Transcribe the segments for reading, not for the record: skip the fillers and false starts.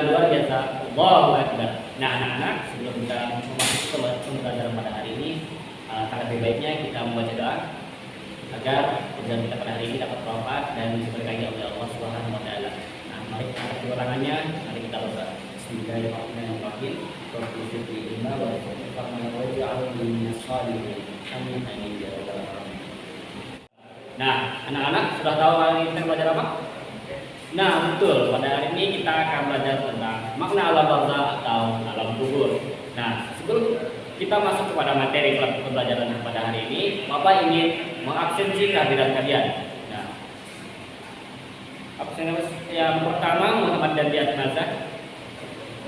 dengan luar biasa. Allahu Akbar. Nah, anak-anak, sebelum kita memasuki pembelajaran pada hari ini, lebih baiknya kita membaca doa agar pembelajaran kita pada hari ini dapat bermanfaat dan diberkahi oleh Allah Subhanahu wa taala. Nah, mari kita angkat kedua tangannya, mari kita berdoa. Bismillahirrahmanirrahim. Rabbil ighfir lana wa warhamna waj'alna minas shalihin. Amin amin ya rabbal alamin. Nah, anak-anak sudah tahu hari ini kita belajar apa? Nah, betul. Pada hari ini kita akan belajar tentang makna alam barzakh atau alam kubur. Nah, sebelum kita masuk kepada materi pembelajaran pada hari ini, Bapak ingin mengabsensi kehadiran kalian. Nah, absen yang pertama Muhammad dan Diat Nazar.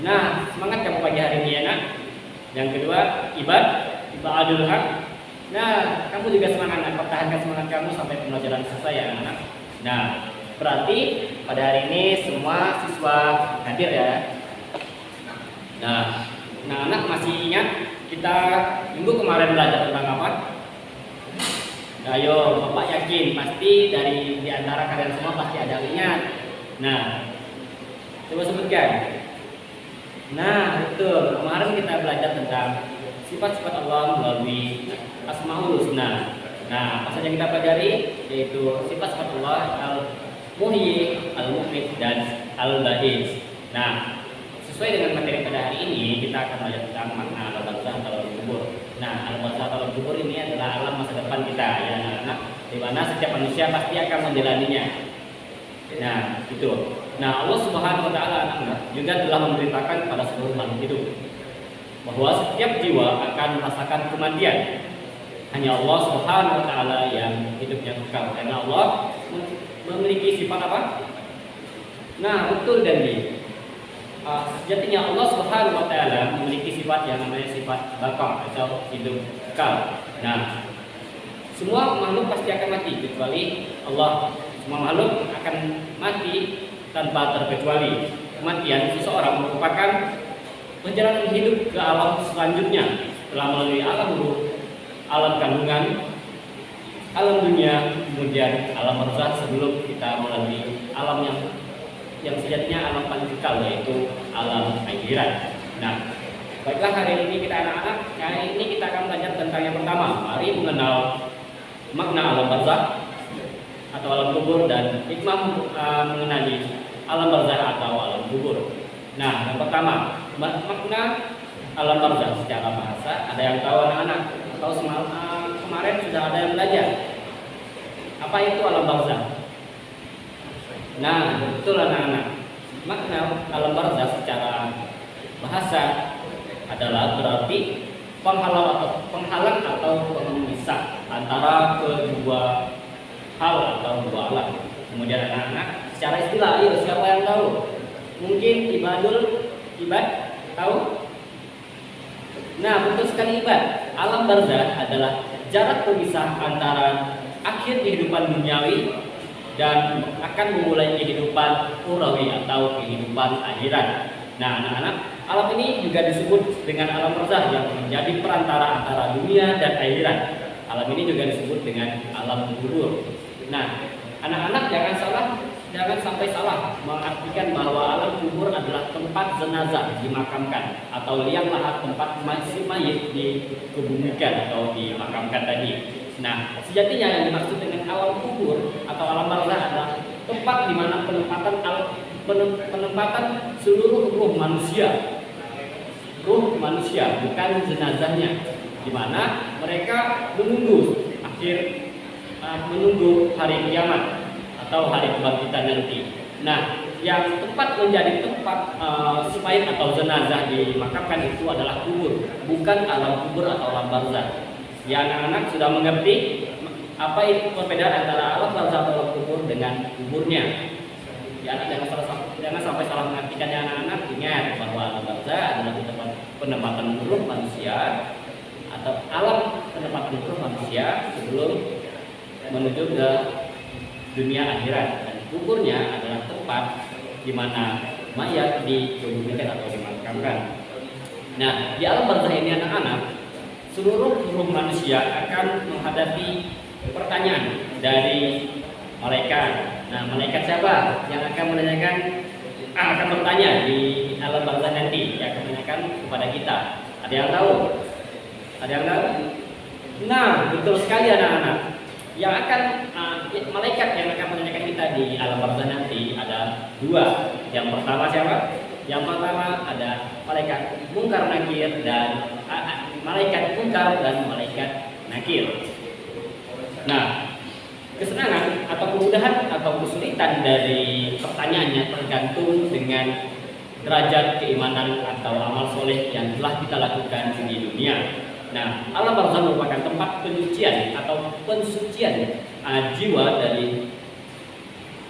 Nah, semangat kamu pagi hari ini ya nak. Yang kedua Ibadul Haq. Nah, kamu juga semangat, pertahankan semangat kamu sampai pembelajaran selesai ya anak. Nah, berarti pada hari ini semua siswa hadir ya. Nah, anak-anak masih ingat kita minggu kemarin belajar tentang apa? Ayo, Bapak yakin pasti di antara kalian semua pasti ada yang ingat. Nah, coba sebutkan. Nah, betul. Kemarin kita belajar tentang sifat-sifat Allah melalui Asmaul Husna. Nah, apa saja yang kita pelajari? Yaitu sifat-sifat Allah Al-Muhyi, Al-Mumit, dan Al-Ba'is. Nah, sesuai dengan materi pada hari ini, kita akan belajar tentang makna alam barzakh atau alam kubur. Nah, alam barzakh atau alam kubur ini adalah alam masa depan kita, ya anak-anak, di mana setiap manusia pasti akan menjalaninya. Nah, itu. Nah, Allah Subhanahu wa taala anak-anak juga telah memberitakan kepada seluruh makhluk hidup bahwa setiap jiwa akan merasakan kematian. Hanya Allah Subhanahu wa taala yang hidupnya kekal. Karena Allah memiliki sifat apa? Nah, betul dan sejatinya Allah Subhanahu wa taala memiliki sifat yang namanya sifat baqa atau hidup kekal. Nah, semua makhluk pasti akan mati kecuali Allah. Semua makhluk akan mati tanpa terkecuali. Kematian seseorang merupakan perjalanan hidup ke alam selanjutnya setelah melalui alam ruh, alam kandungan, alam dunia, kemudian alam barzakh sebelum kita melalui alam yang sejatinya alam paling kekal, yaitu alam akhirat. Nah, baiklah hari ini kita anak-anak, hari ini kita akan belajar tentang yang pertama. Mari mengenal makna alam barzakh atau alam kubur dan hikmah mengenali alam barzakh atau alam kubur. Nah, yang pertama, makna alam barzakh secara bahasa. Ada yang tahu anak-anak? Atau kemarin sudah ada yang belajar? Apa itu alam barzakh? Nah, betul anak-anak. Makna alam barzakh secara bahasa adalah berarti penghalang atau pemisah antara kedua hal atau dua alam. Kemudian anak-anak, secara istilah, ayo siapa yang tahu? Mungkin Ibad tahu? Nah, betul sekali Ibad. Alam barzakh adalah jarak pemisah antara akhir kehidupan duniawi dan akan memulai kehidupan ukhrawi atau kehidupan akhirat. Nah, anak-anak, alam ini juga disebut dengan alam barzakh yang menjadi perantara antara dunia dan akhirat. Alam ini juga disebut dengan alam kubur. Nah, anak-anak jangan sampai salah mengartikan bahwa alam kubur adalah tempat jenazah dimakamkan atau liang lahat tempat mayit dikebumikan atau dimakamkan tadi. Nah, sejatinya yang dimaksud dengan alam kubur atau alam barzakh adalah tempat di mana penempatan seluruh ruh manusia, bukan jenazahnya, di mana mereka menunggu hari kiamat atau hari kebangkitan nanti. Nah, yang tempat menjadi tempat mayit atau jenazah dimakamkan itu adalah kubur, bukan alam kubur atau alam barzakh. Ya anak-anak sudah mengerti apa itu perbedaan antara alam barzakh atau alam kubur dengan kuburnya. Ya anak jangan sampai salah mengartikannya anak-anak. Ingat bahwa alam barzakh adalah tempat penempatan ruh manusia atau alam penempatan ruh manusia sebelum menuju ke dunia akhirat, dan kuburnya adalah tempat di mana mayat dikebumikan atau dimakamkan. Nah, di alam barzakh ini anak-anak, seluruh ruh manusia akan menghadapi pertanyaan dari malaikat. Nah, malaikat siapa yang akan menanyakan akan bertanya di alam barzah nanti, yang akan menanyakan kepada kita. Ada yang tahu? Ada yang tahu? Nah, betul sekali anak-anak. Yang akan malaikat yang akan menanyakan kita di alam barzah nanti ada dua. Yang pertama siapa? Yang pertama ada malaikat Munkar Nakir dan malaikat Munkar dan malaikat Nakir. Nah, kesenangan atau kemudahan atau kesulitan dari pertanyaannya tergantung dengan derajat keimanan atau amal soleh yang telah kita lakukan di dunia. Nah, alam barzah merupakan tempat penyucian atau pensucian jiwa dari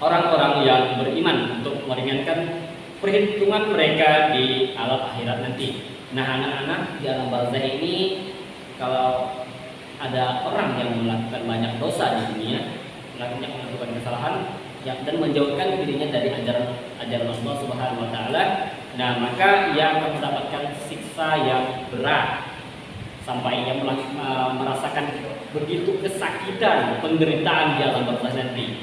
orang-orang yang beriman untuk meringankan perhitungan mereka di alam akhirat nanti. Nah, anak-anak, di alam barzah ini kalau ada orang yang melakukan banyak dosa di dunia, melakukan kesalahan dan menjauhkan dirinya dari ajaran Allah Subhanahu wa taala, nah maka ia akan mendapatkan siksa yang berat sampai ia merasakan begitu kesakitan, penderitaan di alam barzah nanti.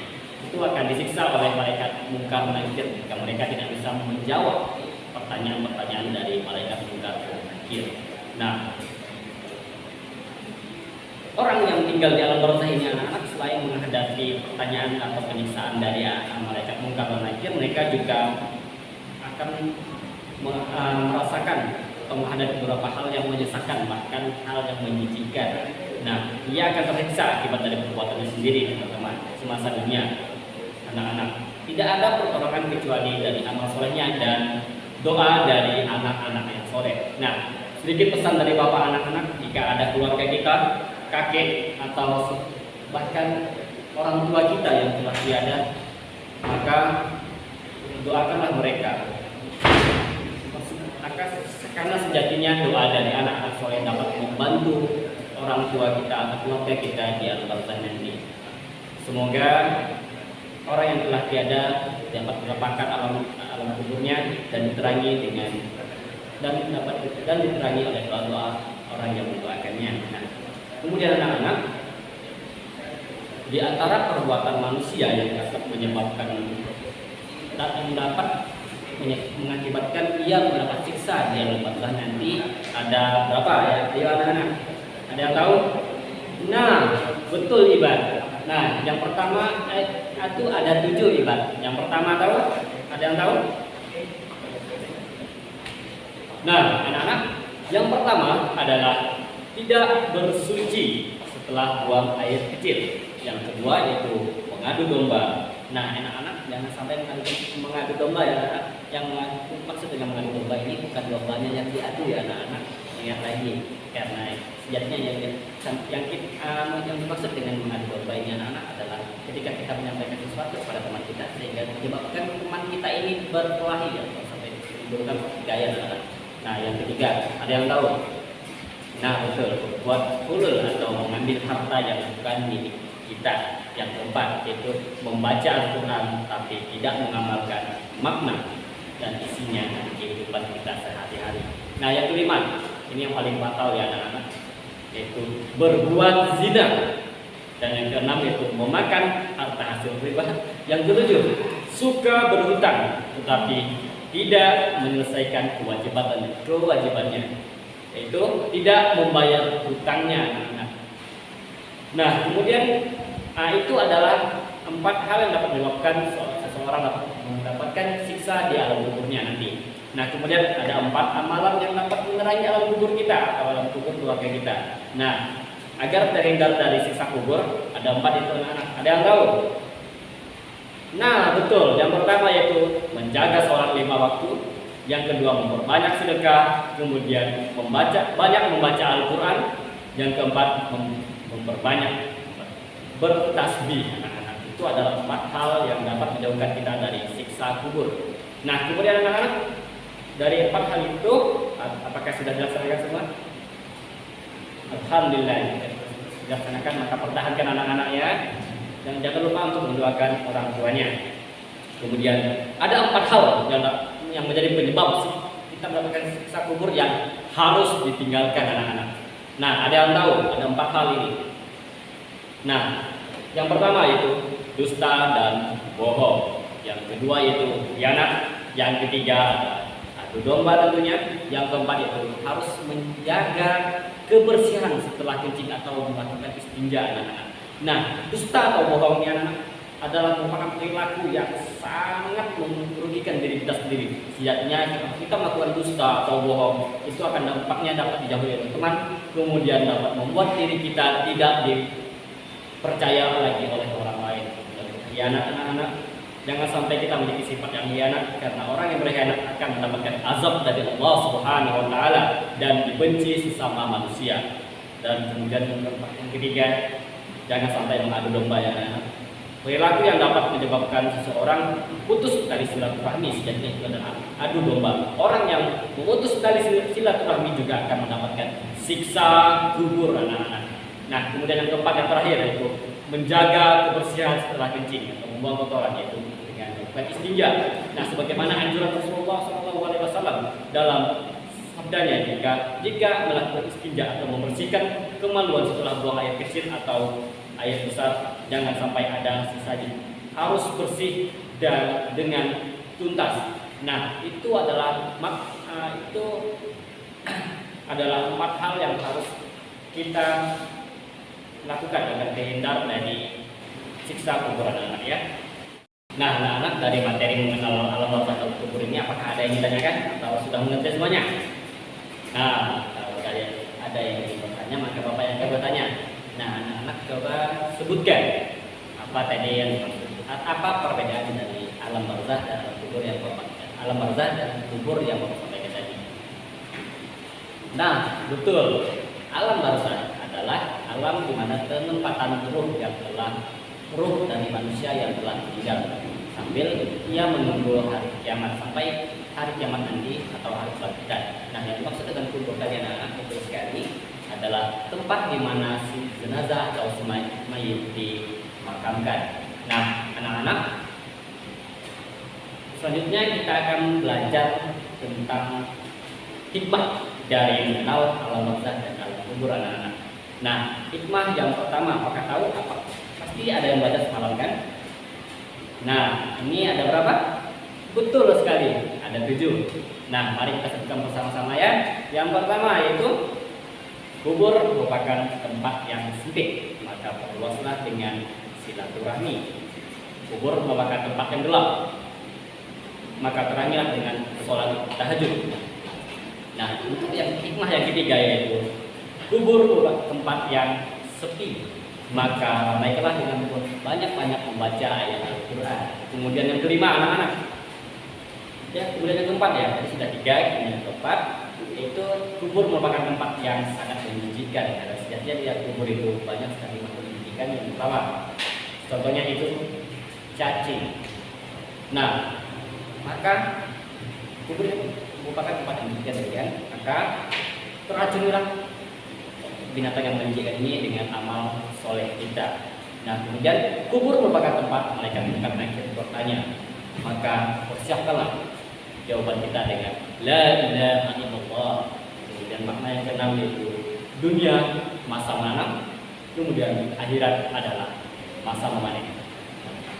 Itu akan disiksa oleh malaikat Munkar Nakir jika mereka tidak bisa menjawab pertanyaan-pertanyaan dari malaikat Munkar Nakir. Nah, orang yang tinggal di alam barzah ini anak-anak selain menghadapi pertanyaan atau penyiksaan dari malaikat Munkar dan Nakir, mereka juga akan merasakan atau menghadapi beberapa hal yang menyesakkan, bahkan hal yang menjijikkan. Nah, ia akan tersiksa akibat dari perbuatannya sendiri, teman-teman, semasa dunia. Anak-anak, tidak ada pertolongan kecuali dari amal solehnya dan doa dari anak-anak yang soleh. Nah, sedikit pesan dari bapak anak-anak, jika ada keluarga kita, kakek atau bahkan orang tua kita yang telah tiada, maka doakanlah mereka. Karena sejatinya doa dari anak-anak soleh dapat membantu orang tua kita atau keluarga kita di alam barzah nanti. Semoga orang yang telah tiada dapat mendapatkan alam kuburnya dan diterangi dan diterangi oleh doa-doa orang yang mendoakannya. Nah, kemudian anak-anak, di antara perbuatan manusia yang dapat menyebabkan mengakibatkan ia mendapat siksa di alam barzah nanti ada berapa ya? Ayo anak-anak, ada yang tahu? Nah, betul Iban. Nah, yang pertama itu ada 7 Iban. Yang pertama tahu? Ada yang tahu? Nah, anak-anak, yang pertama adalah tidak bersuci setelah buang air kecil. Yang kedua yaitu mengadu domba. Nah, anak-anak jangan sampai mengadu domba ya. Yang maksud dengan mengadu domba ini bukan dombanya yang diadu ya anak-anak. Ingat lagi, karena sejatinya yang dimaksud dengan mengadu domba ini anak-anak adalah ketika kita menyampaikan sesuatu kepada teman kita sehingga menyebabkan teman kita ini berkelahi ya, sampai menimbulkan pertikaian anak-anak. Nah, yang ketiga, ada yang tahu? Nah, betul, buat hulul atau mengambil harta yang bukan milik kita. Yang keempat, yaitu membaca Al-Quran tapi tidak mengamalkan makna dan isinya di kehidupan kita sehari-hari. Nah, yang kelima, ini yang paling fatal ya anak-anak, yaitu berbuat zina. Dan yang keenam yaitu memakan harta hasil riba. Yang ketujuh, suka berhutang tetapi tidak menyelesaikan kewajibannya, yaitu tidak membayar hutangnya anak-anak. Nah, kemudian itu adalah 4 hal yang dapat menyebabkan seseorang dapat mendapatkan siksa di alam kuburnya nanti. Nah, kemudian ada 4 amalan yang dapat menerangi alam kubur kita atau alam kubur keluarga kita. Nah, agar terhindar dari siksa kubur, ada 4 itu anak-anak. Ada yang tahu? Nah, betul. Yang pertama yaitu menjaga sholat 5 waktu. Yang kedua memperbanyak sedekah. Kemudian banyak membaca Al-Quran. Yang keempat memperbanyak bertasbih. Anak-anak, itu adalah 4 hal yang dapat menjauhkan kita dari siksa kubur. Nah, kemudian anak-anak, dari 4 hal itu apakah sudah dilaksanakan semua? Alhamdulillah dilaksanakan, maka pertahankan anak-anak ya. Dan jangan lupa untuk mendoakan orang tuanya. Kemudian ada 4 hal yang menjadi penyebab kita mendapatkan siksa kubur yang harus ditinggalkan anak-anak. Nah, ada yang tahu? Ada 4 hal ini. Nah, yang pertama yaitu dusta dan bohong. Yang kedua yaitu khianat. yang ketiga adu domba tentunya. Yang keempat itu harus menjaga kebersihan setelah kencing atau melakukan istinja anak-anak. Nah, dusta atau bohongnya anak-anak adalah merupakan perilaku yang sangat merugikan diri kita sendiri. Sejatinya kita melakukan dusta atau bohong itu akan dampaknya dapat dijauhi oleh teman, kemudian dapat membuat diri kita tidak dipercaya lagi oleh orang lain. Dan khianat anak-anak, jangan sampai kita memiliki sifat yang khianat, karena orang yang berkhianat akan mendapatkan azab dari Allah Subhanahu wa taala dan dibenci sesama manusia. Dan kemudian yang ketiga, jangan sampai mengadu domba ya anak-anak. Perilaku yang dapat menyebabkan seseorang putus tali silaturahmi sejatinya itu adalah adu domba. Orang yang memutus tali silaturahmi juga akan mendapatkan siksa kubur anak-anak. Nah, kemudian yang keempat yang terakhir yaitu menjaga kebersihan setelah kencing atau membuang kotoran, yaitu dengan melakukan istinja. Nah, sebagaimana anjuran Rasulullah SAW dalam sabdanya, jika melakukan istinja atau membersihkan kemaluan setelah buang air kecil atau air besar, jangan sampai ada sisanya. Harus bersih dan dengan tuntas. Nah, itu adalah empat hal yang harus kita lakukan agar terhindar dari siksa kubur anak-anak ya. Nah, anak-anak, dari materi mengenal alam bawah sadar kubur ini, apakah ada yang ditanyakan atau sudah mengerti semuanya? Nah, kalau kalian ada yang ingin bertanya, maka Bapak yang akan bertanya. Nah, anak-anak coba sebutkan apa tadi yang dimaksud, apa perbedaan dari alam barzah dan alam kubur yang Bapak alam barzah dan kubur yang Bapak sampaikan tadi. Nah, betul. Alam barzah adalah alam di mana penempatan ruh dari manusia yang telah meninggal, sambil ia menunggu hari kiamat sampai hari kiamat nanti atau hari kebangkitan. Nah, yang dimaksud dengan kubur tadi anak-anak itu sekali adalah tempat di mana si jenazah atau si mayit dimakamkan. Nah, anak-anak, selanjutnya kita akan belajar tentang hikmah dari mengenal alam barzah dan alam kubur anak-anak. Nah, hikmah yang pertama, apakah tahu apa? Pasti ada yang baca semalam kan? Nah, ini ada berapa? Betul sekali, ada 7. Nah, mari kita sebutkan bersama-sama ya. Yang pertama yaitu kubur merupakan tempat yang sempit, maka perluaslah dengan silaturahmi. Kubur merupakan tempat yang gelap, maka terangilah dengan sholat tahajud. Nah, untuk yang hikmah yang ketiga yaitu kubur merupakan tempat yang sepi, maka ramaikanlah dengan banyak-banyak membaca ayat Al-Quran. Kemudian yang kelima anak-anak, ya, kemudian yang keempat ya, tadi sudah 3, yang keempat itu kubur merupakan tempat yang sangat menjijikan, karena sejatinya di kubur itu banyak sekali menjijikan. Yang pertama, contohnya itu cacing. Nah, maka kubur itu merupakan tempat yang menjijikan kan? Maka teracunilah binatang yang menjijikan ini dengan amal soleh kita. Nah, kemudian kubur merupakan tempat malaikat bertanya, maka persiapkanlah jawaban kita dengan la ilaha illallah. Kemudian makna yang keenam yaitu dunia masa menanam, kemudian akhirat adalah masa memanen.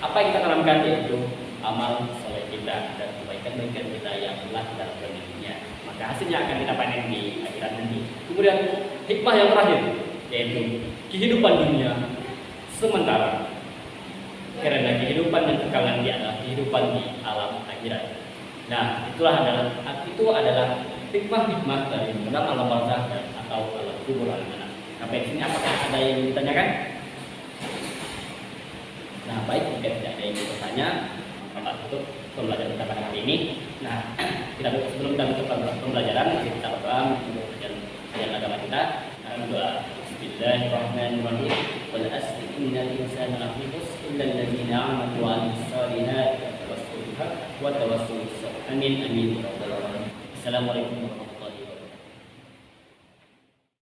Apa yang kita tanamkan yaitu amal soleh kita dan kebaikan-kebaikan kita yang telah kita lakukan di dunia, maka hasilnya akan kita panen di akhirat nanti. Kemudian hikmah yang terakhir yaitu kehidupan dunia sementara, karena kehidupan yang kekal nanti adalah kehidupan di alam akhirat. Nah, itu adalah hikmah-hikmah dari mengenal alam barzah atau alam kubur anak-anak. Sampai di sini apakah ada yang ditanyakan? Nah, baik, jika tidak ada yang bertanya, maka tutup pembelajaran kita pada hari ini. Nah, sebelum kita tutup pembelajaran, kita berdoa untuk kajian agama kita. Doa. Bismillahirrahmanirrahim. Wal asri innal insana lafi khusr illa alladziina aamanu wa 'amilus shalihati wa tawassaw bil haqqi wa tawassaw bis sabr. Amin amin ya rabbal alamin. Assalamualaikum warahmatullahi wabarakatuh.